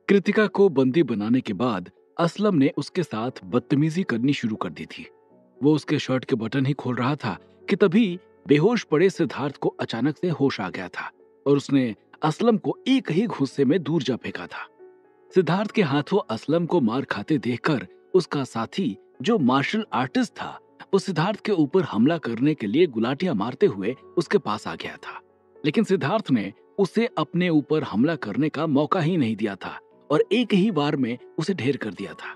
कृतिका को बंदी बनाने के बाद असलम ने उसके साथ बदतमीजी करनी शुरू कर दी थी। वो उसके शर्ट के बटन ही खोल रहा था कि तभी बेहोश पड़े सिद्धार्थ को अचानक से होश आ गया था और उसने असलम को एक ही घुस्से में दूर जा फेंका था। सिद्धार्थ के हाथों असलम को मार खाते देखकर उसका साथी जो मार्शल आर्टिस्ट था, वो सिद्धार्थ के ऊपर हमला करने के लिए गुलाटियां मारते हुए उसके पास आ गया था। लेकिन सिद्धार्थ ने उसे अपने ऊपर हमला करने का मौका ही नहीं दिया था और एक ही बार में उसे ढेर कर दिया था।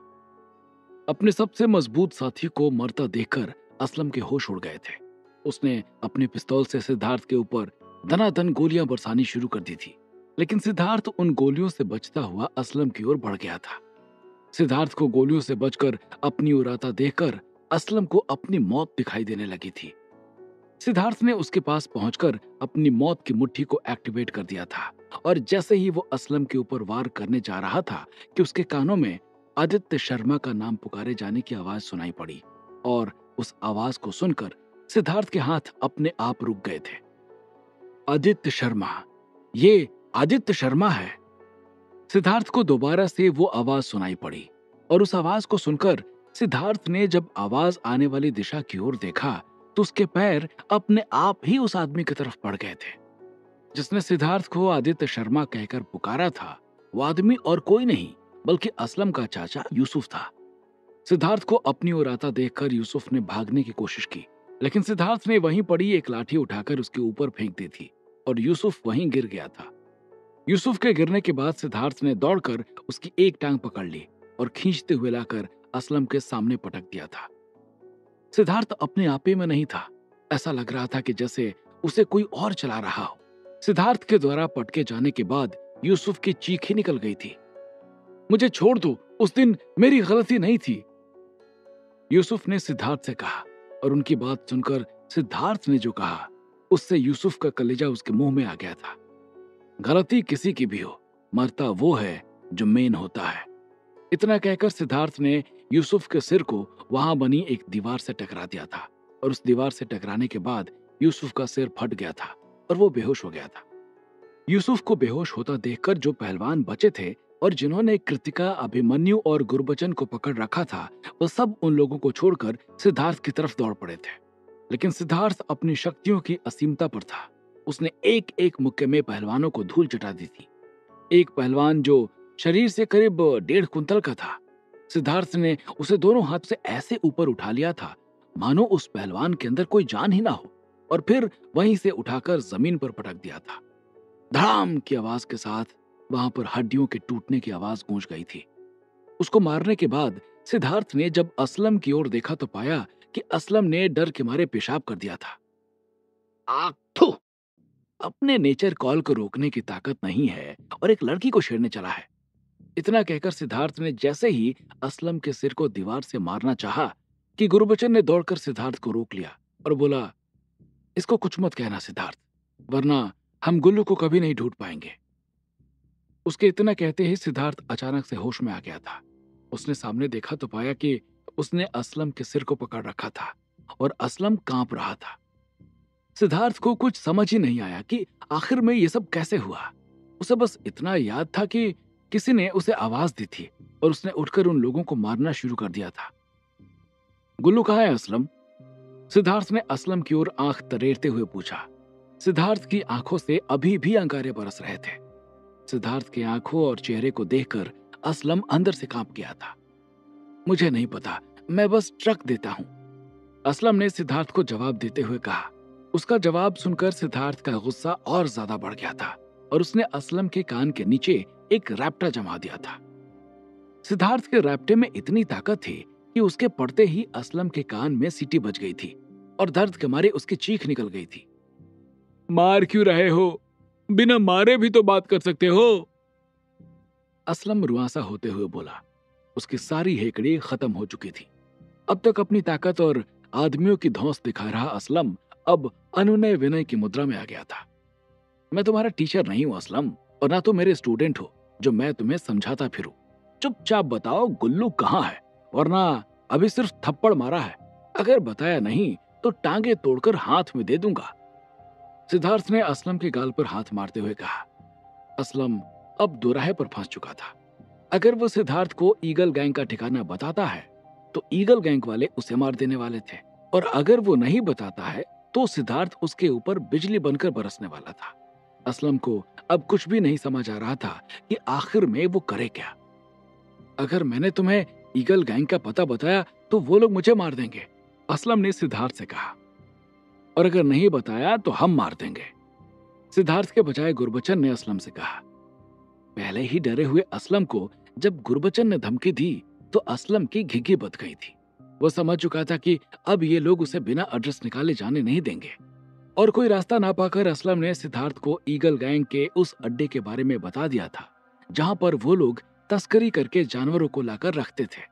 अपने सबसे मजबूत साथी को मरता देखकर असलम के होश उड़ गए थे। उसने अपने पिस्तौल से सिद्धार्थ के ऊपर दनादन गोलियां बरसानी शुरू कर दी थी, लेकिन सिद्धार्थ उन गोलियों से बचता हुआ असलम की ओर बढ़ गया था। सिद्धार्थ को गोलियों से बचकर अपनी ओर आता देखकर असलम को अपनी मौत दिखाई देने लगी थी। सिद्धार्थ ने उसके पास पहुंचकर अपनी मौत की मुट्ठी को एक्टिवेट कर दिया था और जैसे ही वो असलम के ऊपर वार करने जा रहा था कि उसके कानों में आदित्य शर्मा का नाम पुकारे जाने की आवाज सुनाई पड़ी और उस आवाज को सुनकर सिद्धार्थ के हाथ अपने आप रुक गए थे। आदित्य शर्मा, ये आदित्य शर्मा है। सिद्धार्थ को दोबारा से वो आवाज सुनाई पड़ी और उस आवाज को सुनकर सिद्धार्थ ने जब आवाज आने वाली दिशा की ओर देखा तो उसके पैर अपने आप ही उस आदमी की तरफ बढ़ गए थे जिसने सिद्धार्थ को आदित्य शर्मा कहकर पुकारा था। वो आदमी और कोई नहीं बल्कि असलम का चाचा यूसुफ था। सिद्धार्थ को अपनी ओर आता देखकर यूसुफ ने भागने की कोशिश की, लेकिन सिद्धार्थ ने वहीं पड़ी एक लाठी उठाकर उसके ऊपर फेंक दी थी और यूसुफ वहीं गिर गया था। यूसुफ के गिरने के बाद सिद्धार्थ ने दौड़कर उसकी एक टांग पकड़ ली और खींचते हुए लाकर असलम के सामने पटक दिया था। सिद्धार्थ अपने आपे में नहीं था। ऐसा लग रहा था कि जैसे उसे कोई और चला रहा हो। सिद्धार्थ के द्वारा पटके जाने के बाद यूसुफ की चीख ही निकल गई थी, मुझे छोड़ दो, उस दिन मेरी गलती नहीं थी। यूसुफ ने सिद्धार्थ से कहा और उनकी बात सुनकर सिद्धार्थ ने जो कहा उससे यूसुफ का कलेजा उसके मुंह में आ गया था। गलती किसी की भी हो, मरता वो है जो मेन होता है। इतना कहकर सिद्धार्थ ने यूसुफ के सिर को वहां बनी एक दीवार से टकरा दिया था और उस दीवार से टकराने के बाद यूसुफ का सिर फट गया था और वो बेहोश हो गया था। यूसुफ को बेहोश होता देखकर जो पहलवान बचे थे और जिन्होंने कृतिका, अभिमन्यु और गुरबचन को पकड़ रखा था, वो सब उन लोगों को छोड़कर सिद्धार्थ की तरफ दौड़ पड़े थे। लेकिन सिद्धार्थ अपनी शक्तियों की असीमता पर था। उसने एक एक मुक्के में पहलवानों को धूल चटा दी थी। एक पहलवान जो शरीर से करीब 1.5 कुंतल का था, सिद्धार्थ ने उसे दोनों हाथ से ऐसे ऊपर उठा लिया था मानो उस पहलवान के अंदर कोई जान ही ना हो, और फिर वहीं से उठाकर जमीन पर पटक दिया था। धड़ाम की आवाज के साथ वहां पर हड्डियों के टूटने की आवाज गूंज गई थी। उसको मारने के बाद सिद्धार्थ ने जब असलम की ओर देखा तो पाया कि असलम ने डर के मारे पेशाब कर दिया था। आखो, अपने नेचर कॉल को रोकने की ताकत नहीं है और एक लड़की को छेड़ने चला है। इतना कहकर सिद्धार्थ ने जैसे ही असलम के सिर को दीवार से मारना चाहा कि गुरबचन ने दौड़कर सिद्धार्थ को रोक लिया और बोला, इसको कुछ मत कहना सिद्धार्थ, वरना हम गुल्लू को कभी नहीं ढूंढ पाएंगे। उसके इतना कहते ही सिद्धार्थ अचानक से होश में आ गया था। उसने सामने देखा तो पाया कि उसने असलम के सिर को पकड़ रखा था और असलम कांप रहा था। सिद्धार्थ को कुछ समझ ही नहीं आया कि आखिर में ये सब कैसे हुआ। उसे बस इतना याद था कि किसी ने उसे आवाज दी थी और उसने उठकर उन लोगों को मारना शुरू कर दिया था। गुल्लू कहाँ है असलम? सिद्धार्थ ने असलम की ओर आंख तरेरते हुए पूछा। सिद्धार्थ की आंखों से अभी भी अंगारे बरस रहे थे। सिद्धार्थ की आंखों और चेहरे को देखकर असलम अंदर से कांप गया था। मुझे नहीं पता, मैं बस ट्रक देता हूं, असलम ने सिद्धार्थ को जवाब देते हुए कहा। उसका जवाब सुनकर सिद्धार्थ का गुस्सा और ज्यादा बढ़ गया था और उसने असलम के कान के नीचे एक रैप्टा जमा दिया था। सिद्धार्थ के रैप्टे में इतनी ताकत थी कि उसके पड़ते ही असलम के कान में सीटी बज गई थी और दर्द के मारे उसकी चीख निकल गई थी। मार क्यों रहे हो? बिना मारे भी तो बात कर सकते हो। असलम रुआंसा होते हुए बोला। उसकी सारी हेकड़ी खत्म हो चुकी थी। अब तक अपनी ताकत और आदमियों की धौंस दिखा रहा असलम अब अनुनय विनय की मुद्रा में आ गया था। मैं तुम्हारा टीचर नहीं हूं असलम, और ना तो मेरे स्टूडेंट हो जो मैं तुम्हें समझाता फिरूं। चुपचाप बताओ गुल्लू कहाँ है, वरना अभी सिर्फ थप्पड़ मारा है, अगर बताया नहीं तो टांगे तोड़कर हाथ में दे दूंगा। सिद्धार्थ ने असलम के गाल पर हाथ मारते हुए कहा। असलम अब दोराहे पर फंस चुका था। अगर वो सिद्धार्थ को ईगल गैंग का ठिकाना बताता है तो ईगल गैंग वाले उसे मार देने वाले थे, और अगर वो नहीं बताता है तो सिद्धार्थ उसके ऊपर बिजली बनकर बरसने वाला था। असलम को अब कुछ भी नहीं समझ आ रहा था कि आखिर में वो करे क्या। अगर मैंने तुम्हें ईगल गैंग का पता बताया तो वो लोग मुझे मार देंगे, असलम ने सिद्धार्थ से कहा, और अगर नहीं बताया तो हम मार देंगे। सिद्धार्थ के बजाय गुरबचन ने असलम से कहा। पहले ही डरे हुए असलम को जब गुरबचन ने धमकी दी तो असलम की घिघी बच गई थी। वो समझ चुका था कि अब ये लोग उसे बिना एड्रेस निकाले जाने नहीं देंगे, और कोई रास्ता ना पाकर असलम ने सिद्धार्थ को ईगल गैंग के उस अड्डे के बारे में बता दिया था जहां पर वो लोग तस्करी करके जानवरों को लाकर रखते थे।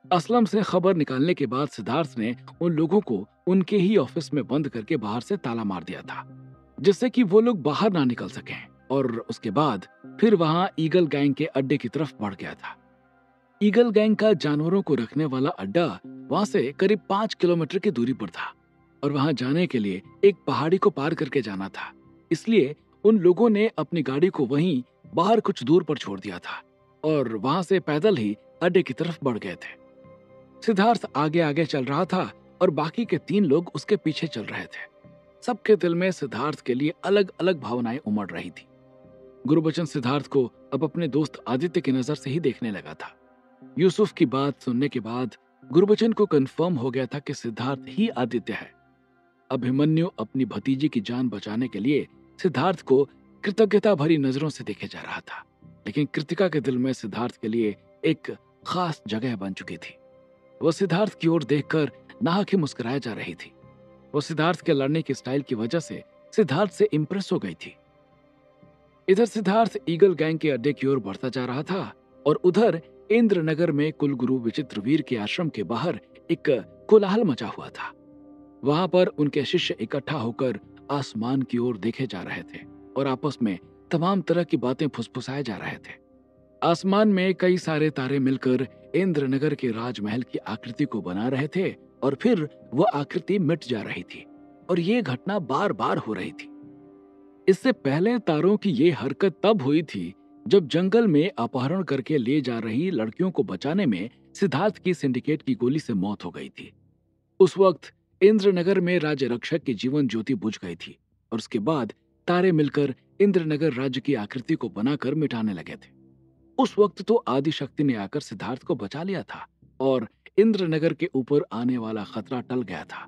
असलम से खबर निकालने के बाद सिद्धार्थ ने उन लोगों को उनके ही ऑफिस में बंद करके बाहर से ताला मार दिया था, जिससे कि वो लोग बाहर ना निकल सकें, और उसके बाद फिर वहां ईगल गैंग के अड्डे की तरफ बढ़ गया था। ईगल गैंग का जानवरों को रखने वाला अड्डा वहां से करीब 5 किलोमीटर की दूरी पर था, और वहां जाने के लिए एक पहाड़ी को पार करके जाना था। इसलिए उन लोगों ने अपनी गाड़ी को वहीं बाहर कुछ दूर पर छोड़ दिया था और वहां से पैदल ही अड्डे की तरफ बढ़ गए थे। सिद्धार्थ आगे आगे चल रहा था और बाकी के 3 लोग उसके पीछे चल रहे थे। सबके दिल में सिद्धार्थ के लिए अलग अलग भावनाएं उमड़ रही थी। गुरबचन सिद्धार्थ को अब अपने दोस्त आदित्य की नजर से ही देखने लगा था। यूसुफ की बात सुनने के बाद गुरबचन को कंफर्म हो गया था कि सिद्धार्थ ही आदित्य है। अभिमन्यु अपनी भतीजी की जान बचाने के लिए सिद्धार्थ को कृतज्ञता भरी नजरों से देखे जा रहा था, लेकिन कृतिका के दिल में सिद्धार्थ के लिए एक खास जगह बन चुकी थी। वो सिद्धार्थ की ओर देखकर नाहक ही मुस्कुराए जा रही थी। वो सिद्धार्थ के लड़ने की स्टाइल की वजह से सिद्धार्थ से इंप्रेस हो गई थी। इधर सिद्धार्थ ईगल गैंग के अड्डे की ओर बढ़ता जा रहा था, और उधर इंद्रनगर में कुलगुरु विचित्रवीर के आश्रम के बाहर एक कोलाहल मचा हुआ था। वहां पर उनके शिष्य इकट्ठा होकर आसमान की ओर देखे जा रहे थे और आपस में तमाम तरह की बातें फुसफुसाए जा रहे थे। आसमान में कई सारे तारे मिलकर इंद्रनगर के राजमहल की आकृति को बना रहे थे, और फिर वो आकृति मिट जा रही थी, और ये घटना बार बार हो रही थी। इससे पहले तारों की ये हरकत तब हुई थी जब जंगल में अपहरण करके ले जा रही लड़कियों को बचाने में सिद्धार्थ की सिंडिकेट की गोली से मौत हो गई थी। उस वक्त इंद्रनगर में राज्य रक्षक की जीवन ज्योति बुझ गई थी, और उसके बाद तारे मिलकर इंद्रनगर राज्य की आकृति को बनाकर मिटाने लगे थे। उस वक्त तो आदि शक्ति ने आकर सिद्धार्थ को बचा लिया था, और इंद्रनगर के ऊपर आने वाला खतरा टल गया था।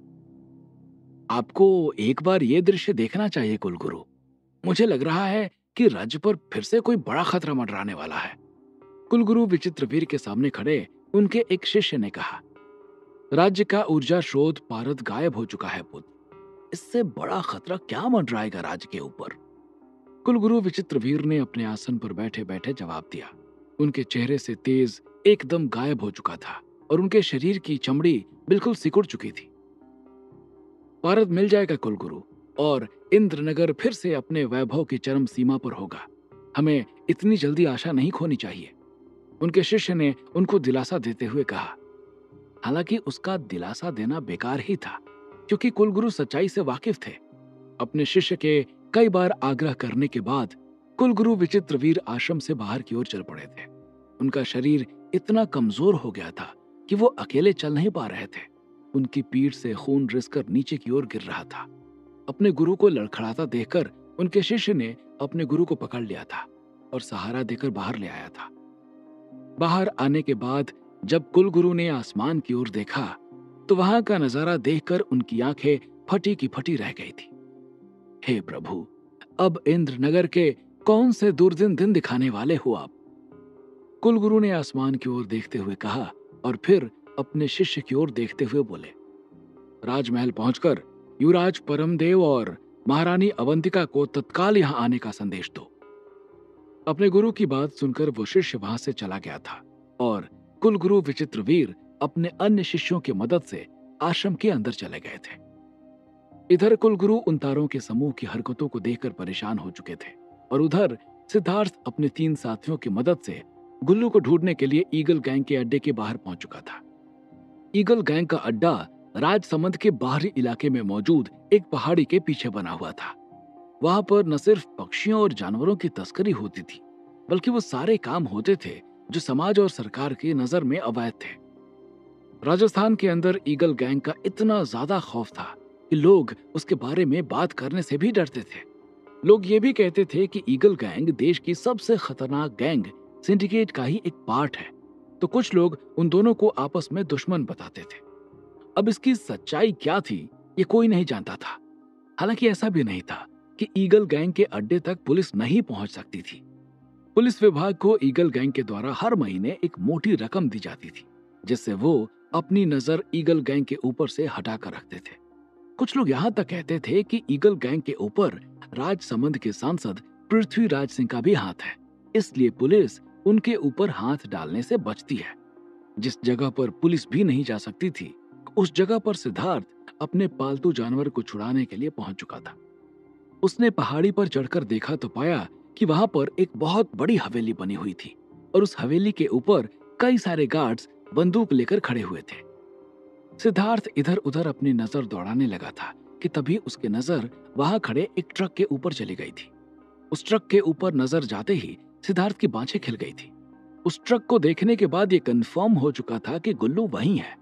आपको एक बार ये दृश्य देखना चाहिए कुलगुरु। मुझे लग रहा है कि राज्य पर फिर से कोई बड़ा खतरा मंडराने वाला है। कुलगुरु विचित्रवीर के सामने खड़े उनके एक शिष्य ने कहा। राज्य का ऊर्जा स्रोत पारद गायब हो चुका है पुत्र। इससे बड़ा खतरा क्या मंडराएगा राज्य के ऊपर? कुलगुरु विचित्रवीर ने अपने आसन पर बैठे बैठे जवाब दिया। उनके चेहरे से तेज एकदम गायब हो चुका था, और उनके शरीर की चमड़ी बिल्कुल सिकुड़ चुकी थी। पारद मिल जाएगा कुलगुरु, और इंद्रनगर फिर से अपने वैभव की चरम सीमा पर होगा। हमें इतनी जल्दी आशा नहीं खोनी चाहिए, उनके शिष्य ने उनको दिलासा देते हुए कहा। हालांकि उसका दिलासा देना बेकार ही था, क्योंकि कुलगुरु सच्चाई से वाकिफ थे। अपने शिष्य के कई बार आग्रह करने के बाद कुलगुरु विचित्रवीर आश्रम से बाहर की ओर चल पड़े थे। उनका शरीर इतना कमजोर हो गया था कि वो अकेले चल नहीं पा रहे थे। उनकी पीठ से खून रिसकर नीचे की ओर गिर रहा था। अपने गुरु को लड़खड़ाता देखकर उनके शिष्य ने अपने गुरु को पकड़ लिया था और सहारा देकर बाहर ले आया था। बाहर आने के बाद जब कुलगुरु ने आसमान की ओर देखा तो वहां का नजारा देखकर उनकी आंखें फटी की फटी रह गई थी। हे प्रभु, अब इंद्रनगर के कौन से दुर्दिन दिन दिखाने वाले हो आप? कुलगुरु ने आसमान की ओर देखते हुए कहा, और फिर अपने शिष्य की ओर देखते हुए बोले। राजमहल पहुंचकर युवराज परमदेव और महारानी अवंतिका को तत्काल यहां आने का संदेश दो। अपने गुरु की बात सुनकर वो शिष्य वहां से चला गया था, और कुलगुरु विचित्रवीर अपने अन्य शिष्यों की मदद से आश्रम के अंदर चले गए थे। इधर कुलगुरु उन तारों के समूह की हरकतों को देखकर परेशान हो चुके थे, और उधर सिद्धार्थ अपने 3 साथियों की मदद से गुल्लू को ढूंढने के लिए ईगल गैंग के अड्डे के बाहर पहुंच चुका था। ईगल गैंग का अड्डा राजसमंद के बाहरी इलाके में मौजूद एक पहाड़ी के पीछे बना हुआ था। वहां पर न सिर्फ पक्षियों और जानवरों की तस्करी होती थी, बल्कि वो सारे काम होते थे जो समाज और सरकार की नजर में अवैध थे। राजस्थान के अंदर ईगल गैंग का इतना ज्यादा खौफ था कि लोग उसके बारे में बात करने से भी डरते थे। लोग ये भी कहते थे कि ईगल गैंग देश की सबसे खतरनाक गैंग सिंडिकेट का ही एक पार्ट है। तो कुछ लोग उन दोनों को आपस में दुश्मन बताते थे। अब इसकी सच्चाई क्या थी, ये कोई नहीं जानता था। हालांकि ऐसा भी नहीं था कि ईगल गैंग के अड्डे तक पुलिस नहीं पहुंच सकती थी। पुलिस विभाग को ईगल गैंग के द्वारा हर महीने एक मोटी रकम दी जाती थी, जिससे वो अपनी नजर ईगल गैंग के ऊपर से हटाकर रखते थे। कुछ लोग यहाँ तक कहते थे कि ईगल गैंग के ऊपर राजसमंद के सांसद पृथ्वीराज सिंह का भी हाथ है, इसलिए पुलिस उनके ऊपर हाथ डालने से बचती है। जिस जगह पर पुलिस भी नहीं जा सकती थी, उस जगह पर सिद्धार्थ अपने पालतू जानवर को छुड़ाने के लिए पहुंच चुका था। उसने पहाड़ी पर चढ़कर देखा तो पाया कि वहां पर एक बहुत बड़ी हवेली बनी हुई थी और उस हवेली के ऊपर कई सारे गार्ड्स बंदूक लेकर खड़े हुए थे। सिद्धार्थ इधर उधर अपनी नजर दौड़ाने लगा था कि तभी उसकी नजर वहां खड़े एक ट्रक के ऊपर चली गई थी। उस ट्रक के ऊपर नजर जाते ही सिद्धार्थ की बाँछें खिल गई थी। उस ट्रक को देखने के बाद ये कंफर्म हो चुका था कि गुल्लू वहीं है।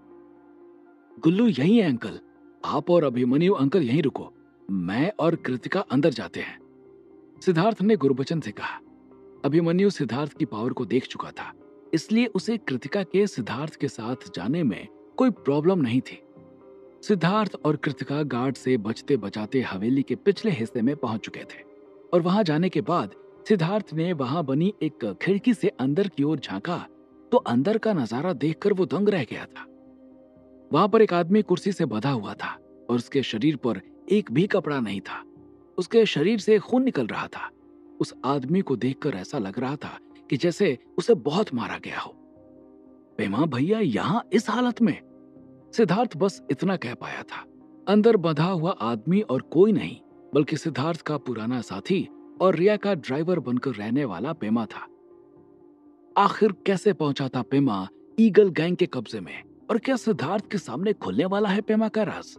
गुल्लू यहीं है अंकल, आप और अभिमन्यु अंकल यहीं रुको, मैं और कृतिका अंदर जाते हैं, सिद्धार्थ ने गुरबचन से कहा। अभिमन्यु सिद्धार्थ की पावर को देख चुका था, इसलिए उसे कृतिका के सिद्धार्थ के साथ जाने में कोई प्रॉब्लम नहीं थी। सिद्धार्थ और कृतिका गार्ड से बचते बचाते हवेली के पिछले हिस्से में पहुंच चुके थे और वहां जाने के बाद सिद्धार्थ ने वहां बनी एक खिड़की से अंदर की ओर झांका तो अंदर का नजारा देखकर वो दंग रह गया था। वहां पर एक आदमी कुर्सी से बंधा हुआ था और उसके शरीर पर एक भी कपड़ा नहीं था। उसके शरीर से खून निकल रहा था। उस आदमी को देखकर ऐसा लग रहा था कि जैसे उसे बहुत मारा गया हो। पेमा भैया यहाँ इस हालत में? सिद्धार्थ बस इतना कह पाया था। अंदर बंधा हुआ आदमी और कोई नहीं बल्कि सिद्धार्थ का पुराना साथी और रिया का ड्राइवर बनकर रहने वाला पेमा था। आखिर कैसे पहुंचा था पेमा ईगल गैंग के कब्जे में, और क्या सिद्धार्थ के सामने खुलने वाला है पेमा का राज?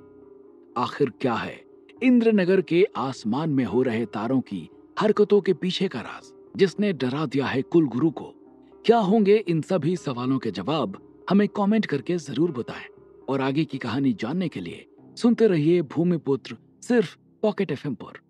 आखिर क्या है इंद्रनगर के आसमान में हो रहे तारों की हरकतों के पीछे का राज, जिसने डरा दिया है कुलगुरु को? क्या होंगे इन सभी सवालों के जवाब? हमें कमेंट करके जरूर बताएं और आगे की कहानी जानने के लिए सुनते रहिए भूमिपुत्र, सिर्फ पॉकेट एफएम पर।